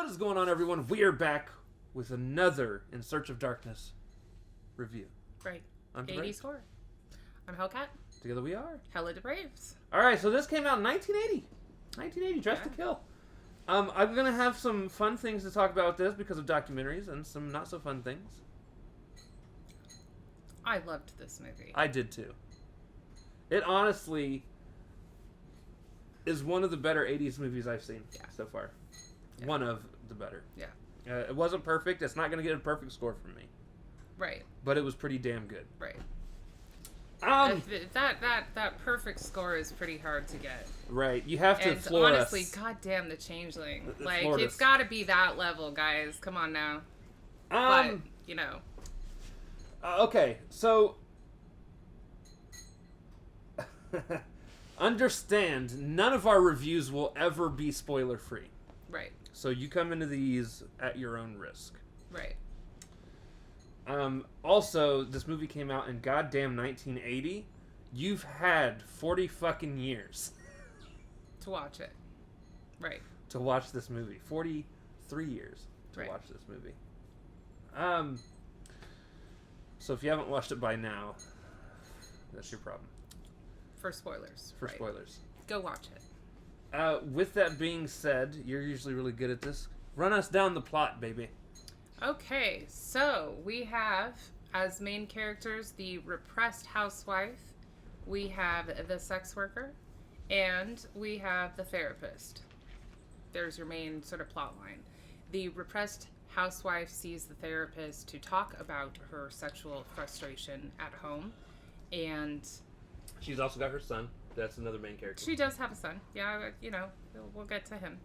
What is going on, everyone? We are back with another In Search of Darkness review. Right. I'm 80s horror. I'm Hellcat. Together we are. Hella Depraves. Alright, so this came out in 1980. 1980, Dress to Kill. I'm going to have some fun things to talk about with this because of documentaries and some not so fun things. I loved this movie. I did too. It honestly is one of the better 80s movies I've seen so far. Yeah. One of the better. Yeah. It wasn't perfect. It's not going to get a perfect score from me. Right. But it was pretty damn good. Right. That perfect score is pretty hard to get. Right. You have to and floor honestly, us. goddamn the Changeling. Like, it's got to be that level, guys. Come on now. But, you know. Okay, so understand, none of our reviews will ever be spoiler free. Right. So you come into these at your own risk. Right. Also, this movie came out in goddamn 1980. You've had 40 fucking years to watch it. Right. To watch this movie. 43 years to watch this movie. So if you haven't watched it by now, that's your problem. For spoilers. For spoilers. Go watch it. With that being said, you're usually really good at this. Run us down the plot, baby. Okay, so we have, as main characters, the repressed housewife, we have the sex worker, and we have the therapist. There's your main sort of plot line. The repressed housewife sees the therapist to talk about her sexual frustration at home, and she's also got her son. That's another main character. She does have a son. Yeah, you know, we'll get to him.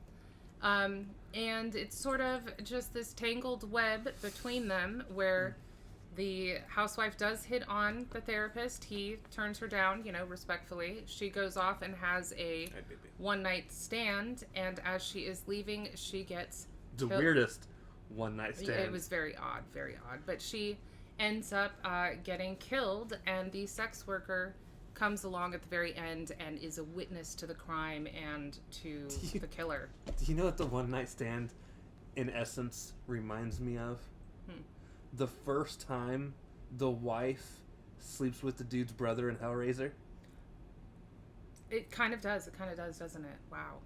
And it's sort of just this tangled web between them where the housewife does hit on the therapist. He turns her down, you know, respectfully. She goes off and has a one-night stand, and as she is leaving, she gets the weirdest one-night stand. It was very odd. But she ends up getting killed, and the sex worker comes along at the very end and is a witness to the crime and to the killer. Do you know what the one-night stand, in essence, reminds me of? The first time the wife sleeps with the dude's brother in Hellraiser. It kind of does. It kind of does, doesn't it? Wow.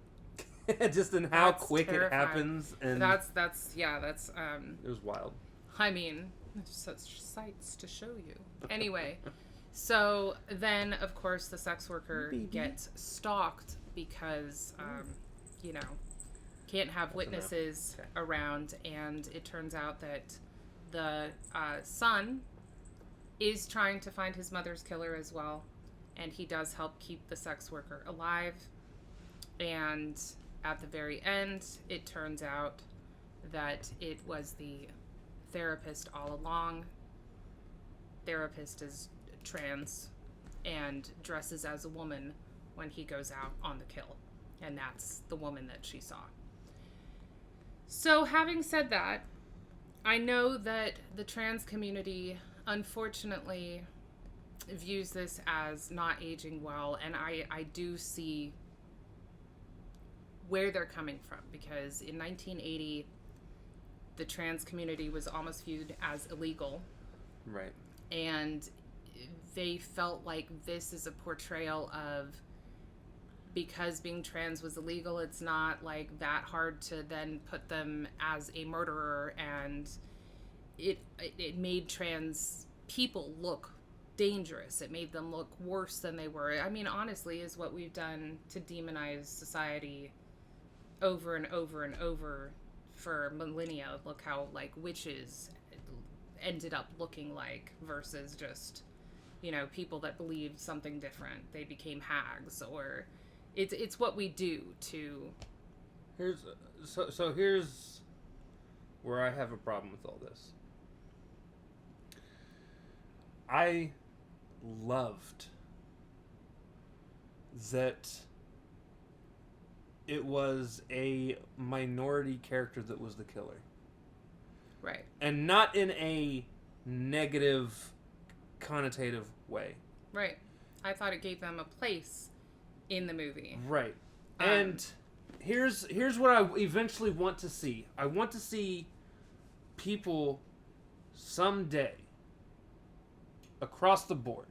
Just in how quick it happens. And that's it was wild. I mean, such sights to show you. Anyway. So then, of course, the sex worker gets stalked because, you know, can't have witnesses around. And it turns out that the son is trying to find his mother's killer as well. And he does help keep the sex worker alive. And at the very end, it turns out that it was the therapist all along. Therapist is trans and dresses as a woman when he goes out on the kill, and that's the woman that she saw. So having said that, I know that the trans community unfortunately views this as not aging well, and I do see where they're coming from, because in 1980 the trans community was almost viewed as illegal, right? And they felt like this is a portrayal of, because being trans was illegal, it's not like that hard to then put them as a murderer, and it made trans people look dangerous. It made them look worse than they were. I mean, honestly, is what we've done to demonize society over and over and over for millennia. Look how, like, witches ended up looking like, versus just, you know, people that believed something different. They became hags, or it's what we do to. Here's where I have a problem with all this. I loved that it was a minority character that was the killer. Right. And not in a negative, connotative way. Right. I thought it gave them a place in the movie. Right. And here's what I eventually want to see. I want to see people someday across the board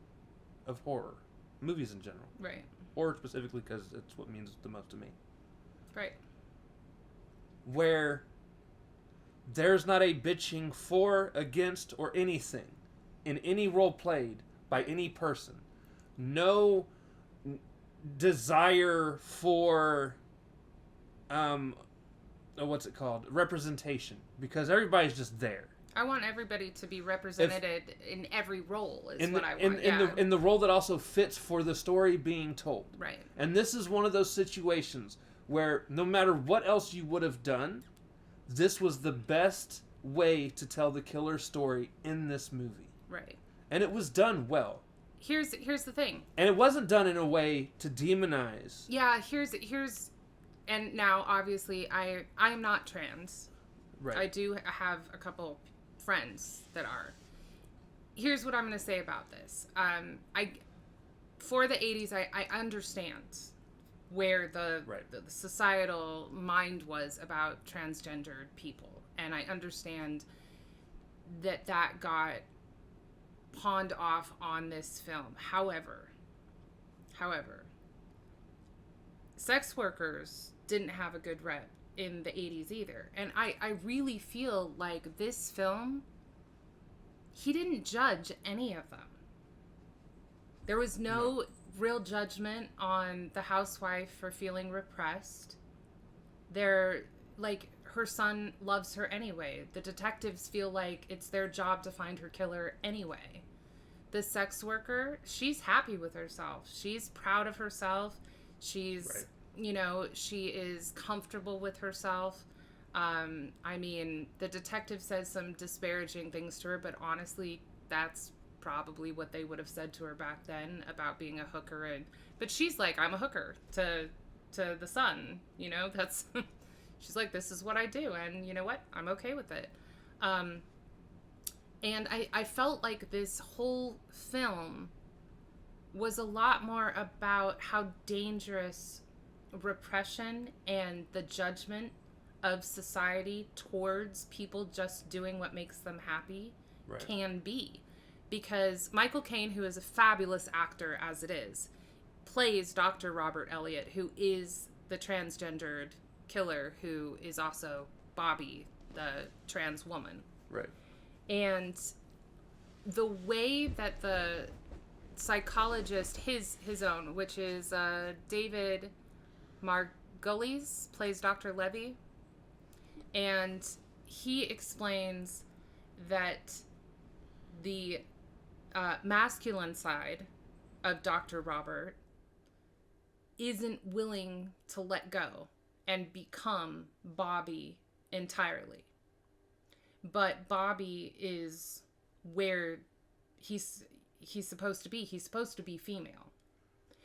of horror movies in general, right? Horror specifically because it's what means the most to me. Right. Where there's not a bitching for, against, or anything in any role played by any person. No desire for what's it called? Representation. Because everybody's just there. I want everybody to be represented in every role is what I want. In the role that also fits for the story being told. Right. And this is one of those situations where no matter what else you would have done, this was the best way to tell the killer story in this movie. Right. And it was done well. Here's the thing. And it wasn't done in a way to demonize. Yeah, here's and now obviously I am not trans. Right. I do have a couple friends that are. Here's what I'm going to say about this. For the 80s, I understand where the societal mind was about transgendered people, and I understand that got pawned off on this film. However, sex workers didn't have a good rep in the 80s either. And I really feel like this film, he didn't judge any of them. There was no real judgment on the housewife for feeling repressed. Her son loves her anyway. The detectives feel like it's their job to find her killer anyway. The sex worker, she's happy with herself. She's proud of herself. She's, she is comfortable with herself. The detective says some disparaging things to her, but honestly, that's probably what they would have said to her back then about being a hooker. But she's like, I'm a hooker to the son. That's she's like, this is what I do, and you know what? I'm okay with it. And I felt like this whole film was a lot more about how dangerous repression and the judgment of society towards people just doing what makes them happy can be. Because Michael Caine, who is a fabulous actor as it is, plays Dr. Robert Elliott, who is the transgendered killer, who is also Bobby, the trans woman. Right. And the way that the psychologist, his own, which is David Margulies, plays Dr. Levy, and he explains that the masculine side of Dr. Robert isn't willing to let go and become Bobby entirely. But Bobby is where he's supposed to be. He's supposed to be female.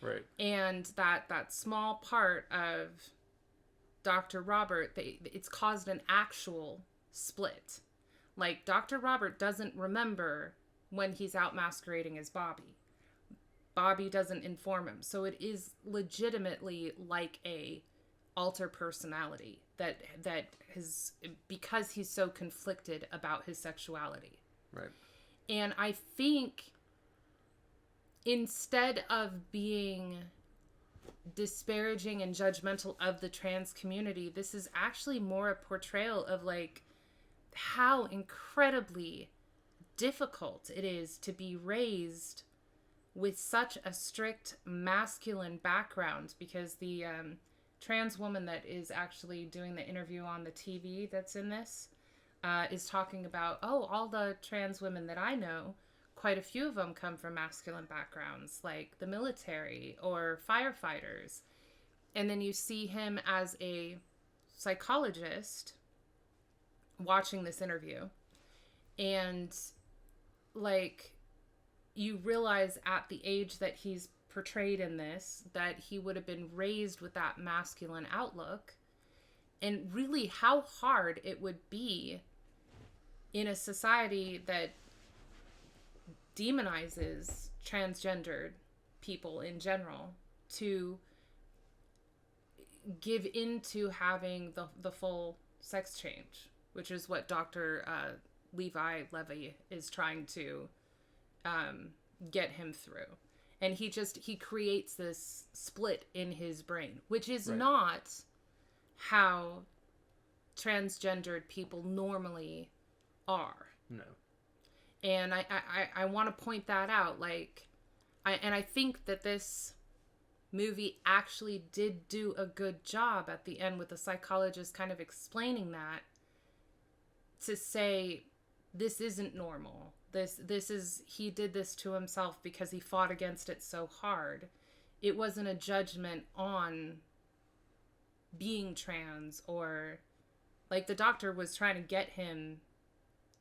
Right. And that small part of Dr. Robert, it's caused an actual split. Like, Dr. Robert doesn't remember when he's out masquerading as Bobby. Bobby doesn't inform him. So it is legitimately like a alter personality that has, because he's so conflicted about his sexuality. Right. And I think instead of being disparaging and judgmental of the trans community, this is actually more a portrayal of like how incredibly difficult it is to be raised with such a strict masculine background, because the trans woman that is actually doing the interview on the TV that's in this is talking about, all the trans women that I know, quite a few of them come from masculine backgrounds, like the military or firefighters. And then you see him as a psychologist watching this interview, and like, you realize at the age that he's portrayed in this that he would have been raised with that masculine outlook, and really how hard it would be in a society that demonizes transgendered people in general to give into having the full sex change, which is what Dr. Levi Levy is trying to get him through. And he creates this split in his brain, which is not how transgendered people normally are. No. And I want to point that out. Like, I think that this movie actually did do a good job at the end with the psychologist kind of explaining that, to say this isn't normal. This is, he did this to himself because he fought against it so hard. It wasn't a judgment on being trans, or like the doctor was trying to get him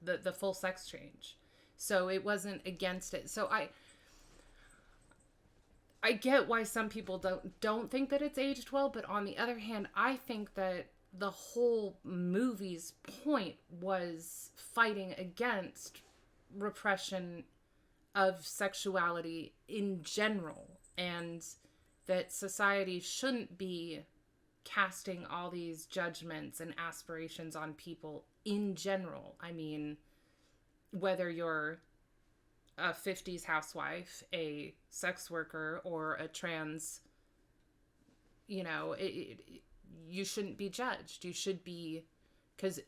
the full sex change. So it wasn't against it. So I get why some people don't think that it's aged well, but on the other hand, I think that the whole movie's point was fighting against repression of sexuality in general, and that society shouldn't be casting all these judgments and aspirations on people in general. I mean, whether you're a 50s housewife, a sex worker, or a trans, you shouldn't be judged. You should be, because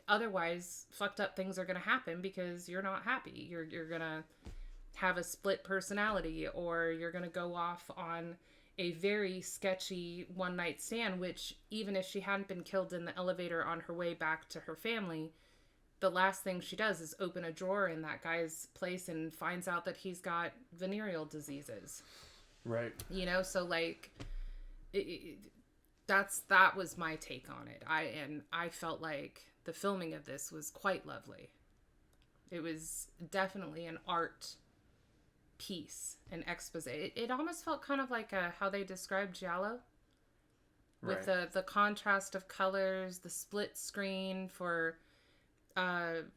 otherwise fucked up things are going to happen because you're not happy. You're going to have a split personality, or you're going to go off on a very sketchy one-night stand, which even if she hadn't been killed in the elevator on her way back to her family, the last thing she does is open a drawer in that guy's place and finds out that he's got venereal diseases. Right. So like, that was my take on it. I felt like the filming of this was quite lovely. It was definitely an art piece, an expose. It almost felt kind of like how they described Giallo. With the contrast of colors, the split screen for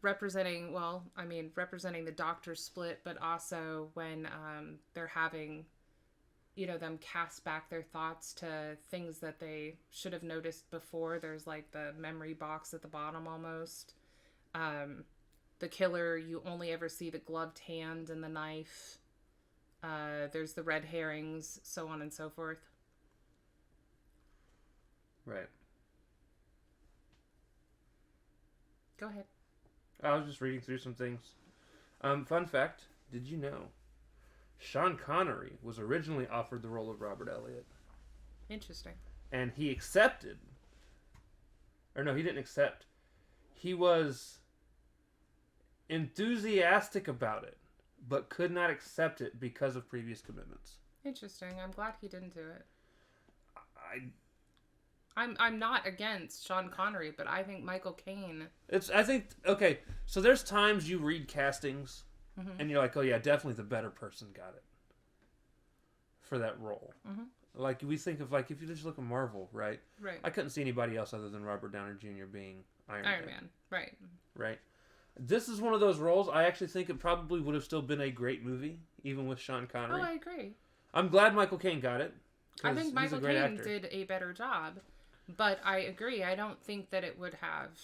representing the doctor's split, but also when they're having, them cast back their thoughts to things that they should have noticed before. There's like the memory box at the bottom almost. The killer, you only ever see the gloved hand and the knife. There's the red herrings, so on and so forth. Right. Go ahead. I was just reading through some things. Fun fact, did you know Sean Connery was originally offered the role of Robert Elliott? Interesting. And he accepted. Or no, he didn't accept. He was enthusiastic about it, but could not accept it because of previous commitments. Interesting. I'm glad he didn't do it. I'm not against Sean Connery, but I think Michael Caine. Okay, so there's times you read castings and you're like, oh yeah, definitely the better person got it for that role. Mm-hmm. Like we think of, like, if you just look at Marvel, right? Right. I couldn't see anybody else other than Robert Downey Jr. being Iron Man. Right. Right. This is one of those roles. I actually think it probably would have still been a great movie, even with Sean Connery. Oh, I agree. I'm glad Michael Caine got it. I think Michael Caine did a better job. But I agree. I don't think that it would have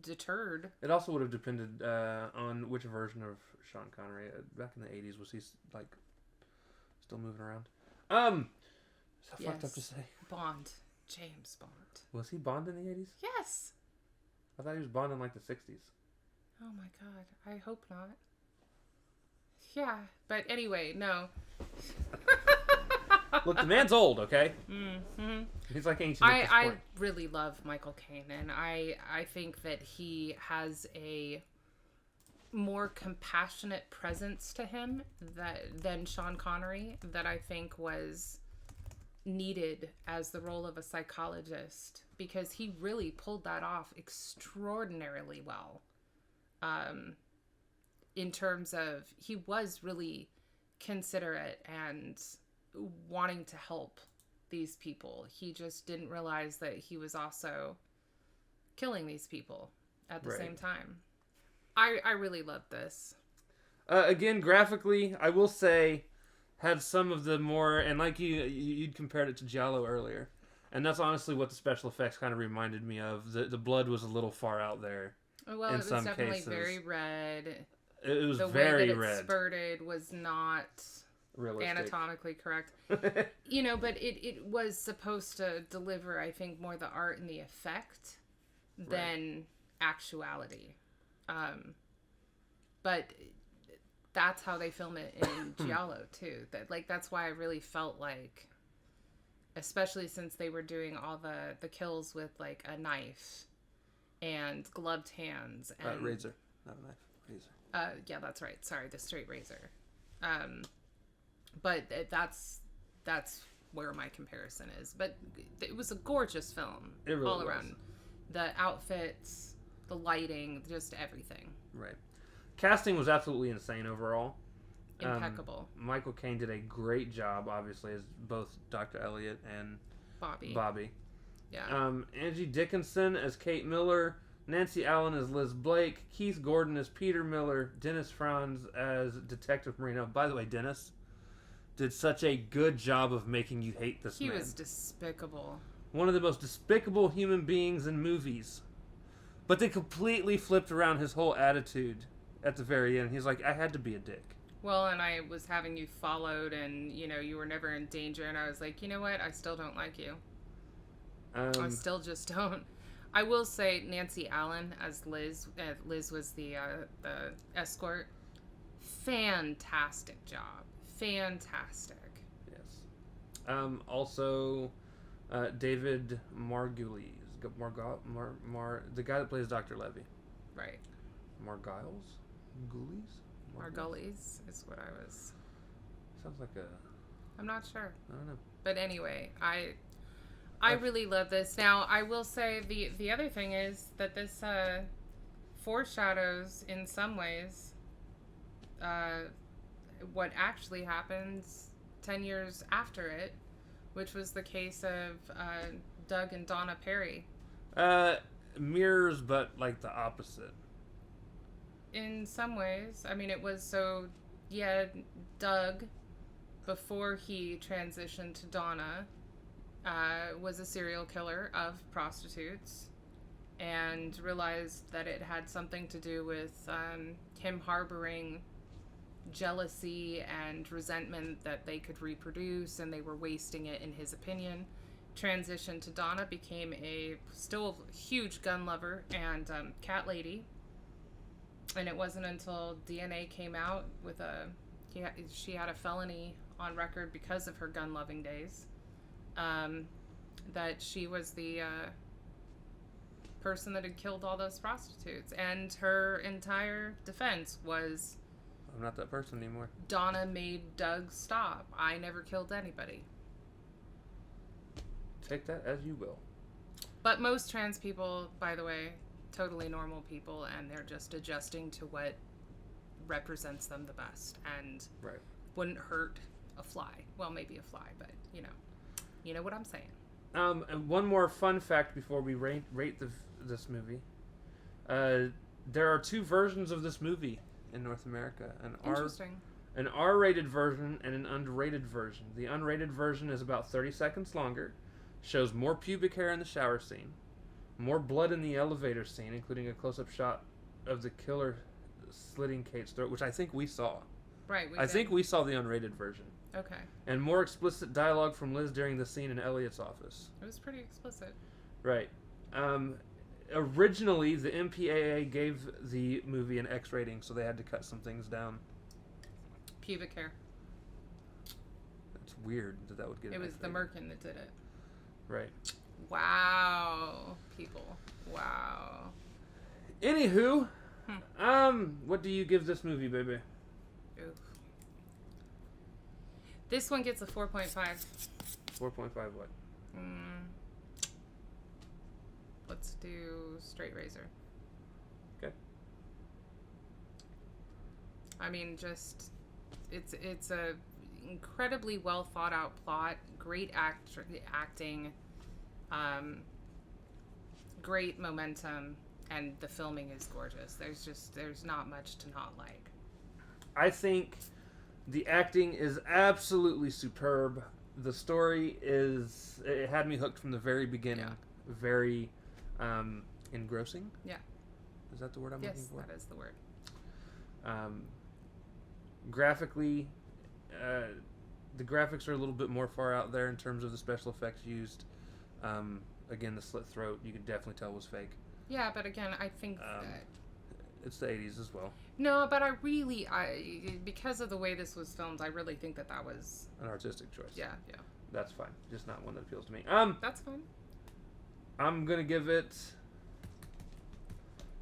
deterred. It also would have depended on which version of Sean Connery. Back in the 80s, was he, like, still moving around? So fucked up to say. Bond. James Bond. Was he Bond in the 80s? Yes. I thought he was Bond in, like, the 60s. Oh, my God. I hope not. Yeah. But anyway, no. Look, the man's old, okay? Mm-hmm. He's like ancient. I really love Michael Caine, and I think that he has a more compassionate presence to him than Sean Connery that I think was needed as the role of a psychologist, because he really pulled that off extraordinarily well. In terms of, he was really considerate and wanting to help these people. He just didn't realize that he was also killing these people at the same time. I really loved this. Again, graphically, I will say, had some of the more, and like you'd compared it to Giallo earlier, and that's honestly what the special effects kind of reminded me of. The blood was a little far out there. Well, it was definitely very red. It was the very way that red. It spurted was not realistic. Anatomically correct. But it was supposed to deliver, I think, more the art and the effect than actuality. But that's how they film it in Giallo too. That's why I really felt like, especially since they were doing all the kills with like a knife and gloved hands and razor, not a knife, razor. Yeah, that's right. Sorry, the straight razor. But that's where my comparison is. But it was a gorgeous film all around. The outfits, the lighting, just everything. Right. Casting was absolutely insane overall. Impeccable. Michael Caine did a great job, obviously, as both Dr. Elliot and Bobby. Yeah. Angie Dickinson as Kate Miller, Nancy Allen as Liz Blake, Keith Gordon as Peter Miller, Dennis Franz as Detective Marino. By the way, Dennis did such a good job of making you hate this man. He was despicable. One of the most despicable human beings in movies. But they completely flipped around his whole attitude at the very end. He's like, I had to be a dick. Well, and I was having you followed and, you were never in danger. And I was like, you know what? I still don't like you. I still just don't. I will say Nancy Allen as Liz. Liz was the escort. Fantastic job. Fantastic. Yes. Also, David Margulies. The guy that plays Dr. Levy. Right. Margiles? Ghoulies? Margulies is what I was. Sounds like a... I'm not sure. I don't know. But anyway, I really love this. Now, I will say the other thing is that this foreshadows, in some ways, what actually happens 10 years after it, which was the case of Doug and Donna Perry. Mirrors, but like the opposite. In some ways. I mean, it was so, Doug, before he transitioned to Donna, was a serial killer of prostitutes and realized that it had something to do with him harboring jealousy and resentment that they could reproduce, and they were wasting it, in his opinion. Transitioned to Donna, became a still huge gun lover and cat lady. And it wasn't until DNA came out with she had a felony on record because of her gun loving days, that she was the person that had killed all those prostitutes. And her entire defense was, I'm not that person anymore. Donna made Doug stop. I never killed anybody. Take that as you will. But most trans people, by the way, totally normal people, and they're just adjusting to what represents them the best and wouldn't hurt a fly. Well, maybe a fly, but you know what I'm saying. And one more fun fact before we rate this movie. There are two versions of this movie in North America. An R-rated version and an unrated version. The unrated version is about 30 seconds longer, shows more pubic hair in the shower scene, more blood in the elevator scene, including a close-up shot of the killer slitting Kate's throat, which I think we saw. Right, I think we saw the unrated version. Okay. And more explicit dialogue from Liz during the scene in Elliot's office. It was pretty explicit. Right. Originally, the MPAA gave the movie an X rating, so they had to cut some things down. Pubic hair. It's weird that would get it an was X the rating. Merkin that did it. Right. Wow. People. Wow. Anywho, what do you give this movie, baby? Oof. This one gets a 4.5. 4.5 what? Let's do straight razor. Okay. I mean, just it's a incredibly well thought out plot, great acting, great momentum, and the filming is gorgeous. There's not much to not like. I think The acting is absolutely superb. The story it had me hooked from the very beginning. Yeah. Very engrossing. Yeah. Is that the word I'm looking for? Yes, that is the word. Graphically, the graphics are a little bit more far out there in terms of the special effects used. Again, the slit throat, you could definitely tell was fake. Yeah, but again, I think it's the 80s as well. No, but because of the way this was filmed, I really think that was an artistic choice. Yeah. That's fine. Just not one that appeals to me. That's fine. I'm gonna give it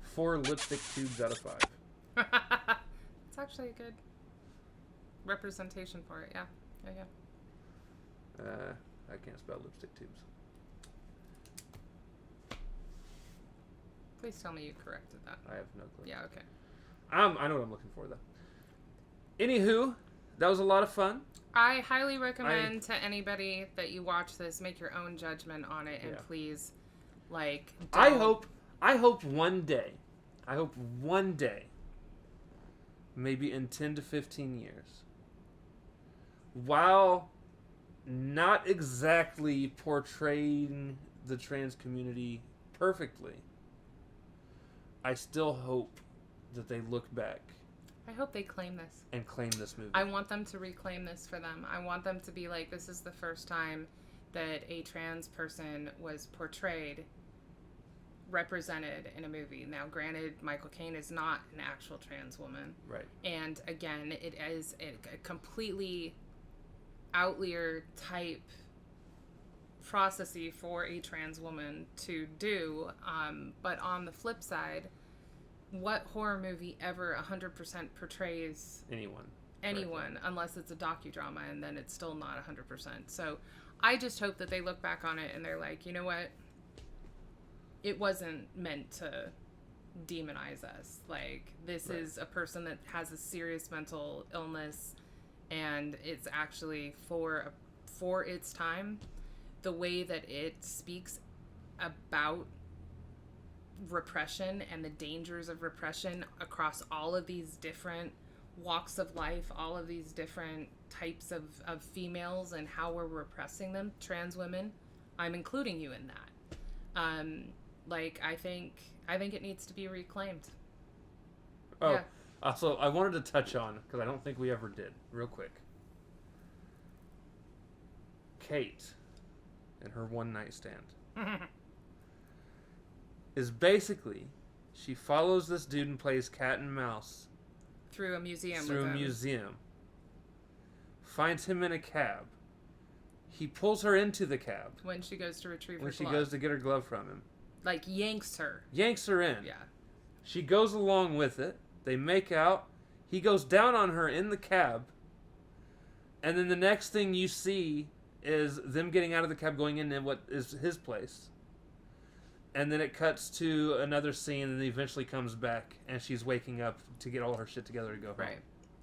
4 lipstick tubes out of 5. It's actually a good representation for it. Yeah. I can't spell lipstick tubes. Please tell me you corrected that. I have no clue. Yeah, okay. I know what I'm looking for, though. Anywho, that was a lot of fun. I highly recommend to anybody that you watch this, make your own judgment on it, and please, don't... I hope one day, maybe in 10 to 15 years, while not exactly portraying the trans community perfectly, I still hope that they look back. I hope they claim this. And claim this movie. I want them to reclaim this for them. I want them to be like, this is the first time that a trans person was portrayed, represented in a movie. Now, granted, Michael Caine is not an actual trans woman. Right. And again, it is a completely outlier type processy for a trans woman to do. But on the flip side, what horror movie ever 100% portrays anyone unless it's a docudrama, and then it's still not 100%. So I just hope that they look back on it and they're like, you know what? It wasn't meant to demonize us. Like, this is a person that has a serious mental illness, and it's actually for its time, the way that it speaks about repression and the dangers of repression across all of these different walks of life, all of these different types of females, and how we're repressing them, trans women. I'm including you in that. I think it needs to be reclaimed. Oh, yeah. Also, I wanted to touch on, because I don't think we ever did, real quick. Kate and her one night stand is basically, she follows this dude and plays cat and mouse through a museum. Finds him in a cab. He pulls her into the cab when she goes to retrieve her glove. When she goes to get her glove from him. Like, yanks her in. Yeah. She goes along with it. They make out. He goes down on her in the cab. And then the next thing you see is them getting out of the cab, going into what is his place. And then it cuts to another scene, and then eventually comes back, and she's waking up to get all her shit together to go home. Right.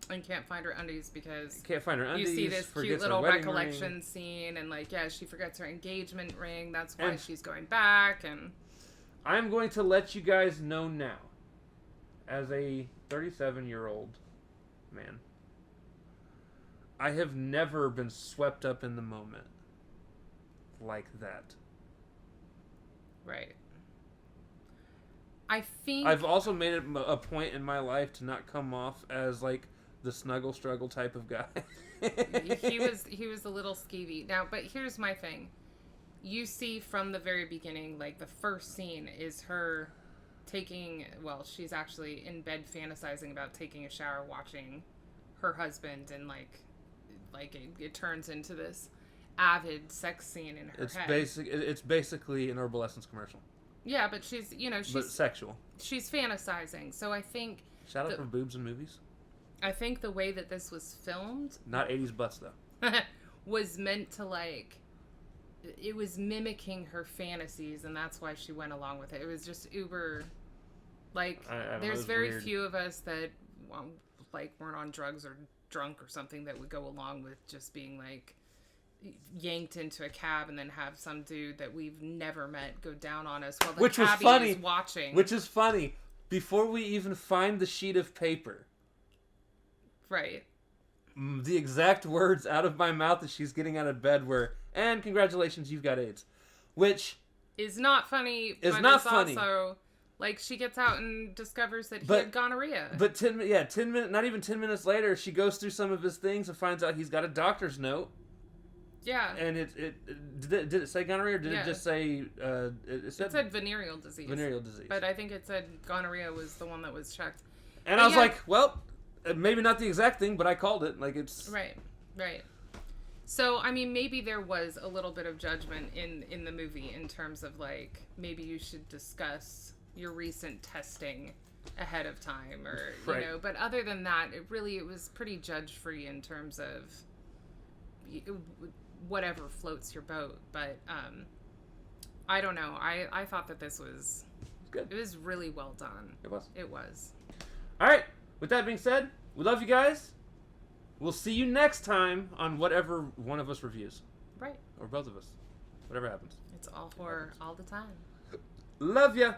And can't find her undies because... You see this cute little recollection scene, and she forgets her engagement ring. That's why she's going back, and... I'm going to let you guys know now, as a 37-year-old man, I have never been swept up in the moment like that. Right. I think... I've also made it a point in my life to not come off as, the snuggle struggle type of guy. he was a little skeevy. Now, but here's my thing. You see from the very beginning, the first scene is her she's actually in bed fantasizing about taking a shower, watching her husband, and it turns into this avid sex scene in her head. It's basically an Herbal Essence commercial. Yeah, but she's but sexual. She's fantasizing. So I think... Shout out for boobs in movies. I think the way that this was filmed... Not 80s butts, though. was meant to, it was mimicking her fantasies, and that's why she went along with it. It was just uber... there's very few of us that, weren't on drugs or drunk or something that would go along with just being, yanked into a cab and then have some dude that we've never met go down on us while the cabbie is watching. Which is funny. Before we even find the sheet of paper... Right. the exact words out of my mouth as she's getting out of bed were, "And congratulations, you've got AIDS," which is not funny. Is not funny. Also, like, she gets out and discovers that he had gonorrhea. But 10 minutes, not even 10 minutes later, she goes through some of his things and finds out he's got a doctor's note. Yeah. And did it say gonorrhea, or did it just say... it said venereal disease. Venereal disease. But I think it said gonorrhea was the one that was checked. And I was like, well, maybe not the exact thing, but I called it. Like, it's... Right. So, I mean, maybe there was a little bit of judgment in the movie in terms of, like, maybe you should discuss your recent testing ahead of time, or, you know. But other than that, it was pretty judge-free in terms of whatever floats your boat. But I don't know. I thought that this was good. It was really well done. It was. All right. With that being said, we love you guys. We'll see you next time on whatever one of us reviews. Right. Or both of us. Whatever happens. It's all horror all the time. Love ya.